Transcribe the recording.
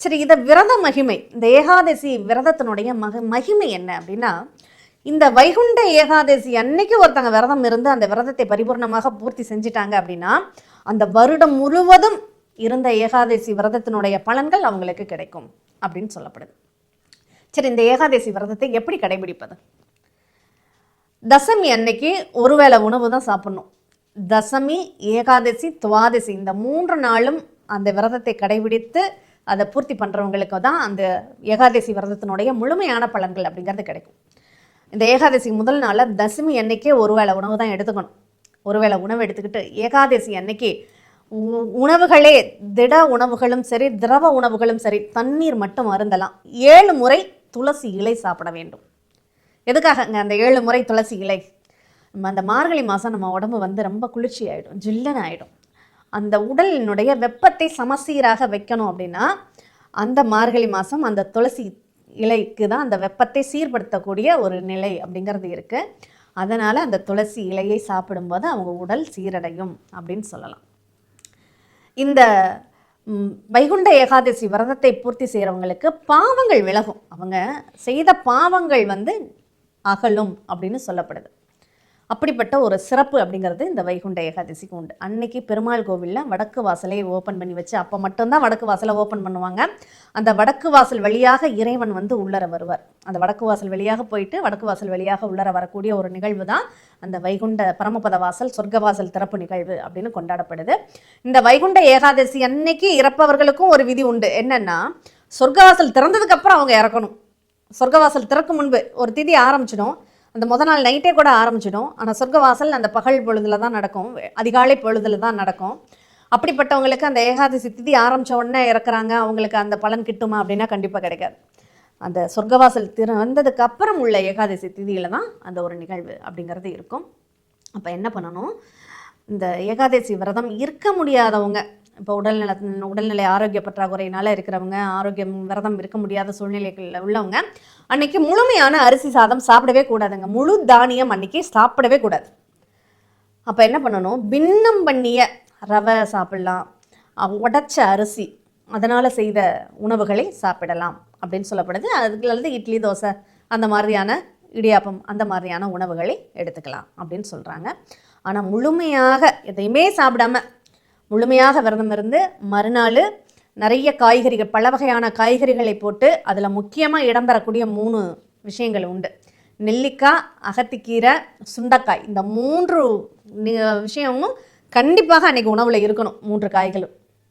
சரி, இதை விரத மகிமை, இந்த ஏகாதசி விரதத்தினுடைய மகிமை என்ன அப்படின்னா, இந்த வைகுண்ட ஏகாதசி அன்னைக்கு ஒருத்தங்க விரதம் இருந்து அந்த விரதத்தை பரிபூர்ணமாக பூர்த்தி செஞ்சிட்டாங்க அப்படின்னா, அந்த வருடம் முழுவதும் இருந்த ஏகாதசி விரதத்தினுடைய பலன்கள் அவங்களுக்கு கிடைக்கும் அப்படின்னு சொல்லப்படுது. சரி, இந்த ஏகாதசி விரதத்தை எப்படி கடைபிடிப்பது? தசமி அன்னைக்கு ஒருவேளை உணவு தான் சாப்பிடணும். தசமி, ஏகாதசி, துவாதசி இந்த 3 நாளும் அந்த விரதத்தை கடைபிடித்து அதை பூர்த்தி பண்ணுறவங்களுக்கு தான் அந்த ஏகாதசி விரதத்தினுடைய முழுமையான பலன்கள் அப்படிங்கிறது கிடைக்கும். இந்த ஏகாதசி முதல் நாளில் தசமி அன்னைக்கே ஒருவேளை உணவு தான் எடுத்துக்கணும். ஒருவேளை உணவு எடுத்துக்கிட்டு ஏகாதசி அன்னைக்கு உணவுகளே, திட உணவுகளும் சரி, திரவ உணவுகளும் சரி, தண்ணீர் மட்டும் அருந்தலாம். 7 முறை துளசி இலை சாப்பிட வேண்டும். எதுக்காகங்க அந்த 7 முறை துளசி இலை? அந்த மார்கழி மாதம் நம்ம உடம்பு வந்து ரொம்ப குளிர்ச்சி ஆகிடும், ஜில்லன் ஆகிடும். அந்த உடலினுடைய வெப்பத்தை சமசீராக வைக்கணும் அப்படின்னா அந்த மார்கழி மாதம் அந்த துளசி இலைக்கு தான் அந்த வெப்பத்தை சீர்படுத்தக்கூடிய ஒரு நிலை அப்படிங்கிறது இருக்குது. அதனால் அந்த துளசி இலையை சாப்பிடும்போது அவங்க உடல் சீரடையும் அப்படின்னு சொல்லலாம். இந்த வைகுண்ட ஏகாதசி விரதத்தை பூர்த்தி செய்கிறவங்களுக்கு பாவங்கள் விலகும், அவங்க செய்த பாவங்கள் வந்து அகலும் அப்படின்னு சொல்லப்படுது. அப்படிப்பட்ட ஒரு சிறப்பு அப்படிங்கிறது இந்த வைகுண்ட ஏகாதசிக்கு உண்டு. அன்னைக்கு பெருமாள் கோவிலில் வடக்கு வாசலை ஓப்பன் பண்ணி வச்சு, அப்போ மட்டும்தான் வடக்கு வாசலை ஓப்பன் பண்ணுவாங்க. அந்த வடக்கு வாசல் வழியாக இறைவன் வந்து உள்ளர வருவார். அந்த வடக்கு வாசல் வழியாக போயிட்டு வடக்கு வாசல் வழியாக உள்ளர வரக்கூடிய ஒரு நிகழ்வு தான் அந்த வைகுண்ட பரமபத வாசல், சொர்க்க வாசல் திறப்பு நிகழ்வு அப்படின்னு கொண்டாடப்படுது. இந்த வைகுண்ட ஏகாதசி அன்னைக்கு இறப்பவர்களுக்கும் ஒரு விதி உண்டு. என்னன்னா, சொர்க்க வாசல் திறந்ததுக்கு அப்புறம் அவங்க இறக்கணும். சொர்க்க வாசல் திறக்கும் முன்பு ஒரு திதி ஆரம்பிச்சிடும், அந்த முத நாள் நைட்டே கூட ஆரம்பிச்சிடும். ஆனால் சொர்க்கவாசல் அந்த பகல் பொழுதில் தான் நடக்கும், அதிகாலை பொழுதில் தான் நடக்கும். அப்படிப்பட்டவங்களுக்கு அந்த ஏகாதசி திதி ஆரம்பித்த உடனே இறக்குறாங்க, அவங்களுக்கு அந்த பலன் கிட்டுமா அப்படின்னா கண்டிப்பாக கிடைக்காது. அந்த சொர்க்கவாசல் திறந்ததுக்கு அப்புறம் உள்ள ஏகாதசி திதியில் தான் அந்த ஒரு நிகழ்வு அப்படிங்கிறது இருக்கும். அப்போ என்ன பண்ணணும், இந்த ஏகாதசி விரதம் இருக்க முடியாதவங்க, இப்போ உடல்நிலை ஆரோக்கிய பற்றாக்குறையினால் இருக்கிறவங்க, ஆரோக்கியம் விரதம் இருக்க முடியாத சூழ்நிலைகளில் உள்ளவங்க அன்றைக்கி முழுமையான அரிசி சாதம் சாப்பிடவே கூடாதுங்க. முழு தானியம் அன்றைக்கி சாப்பிடவே கூடாது. அப்போ என்ன பண்ணணும், பின்னம் பண்ணிய ரவை சாப்பிடலாம், உடைச்ச அரிசி அதனால் செய்த உணவுகளை சாப்பிடலாம் அப்படின்னு சொல்லப்படுது. அதுக்குள்ளது இட்லி, தோசை, அந்த மாதிரியான இடியாப்பம், அந்த மாதிரியான உணவுகளை எடுத்துக்கலாம் அப்படின்னு சொல்கிறாங்க. ஆனால் முழுமையாக எதையுமே சாப்பிடாம முழுமையாக விரதம் இருந்து மறுநாள் நிறைய காய்கறிகள், பல வகையான காய்கறிகளை போட்டு அதில் முக்கியமாக இடம்பெறக்கூடிய 3 விஷயங்கள் உண்டு. நெல்லிக்காய், அகத்திக்கீரை, சுண்டைக்காய், இந்த 3 விஷயமும் கண்டிப்பாக அன்றைக்கி உணவில் இருக்கணும். 3 காய்களும்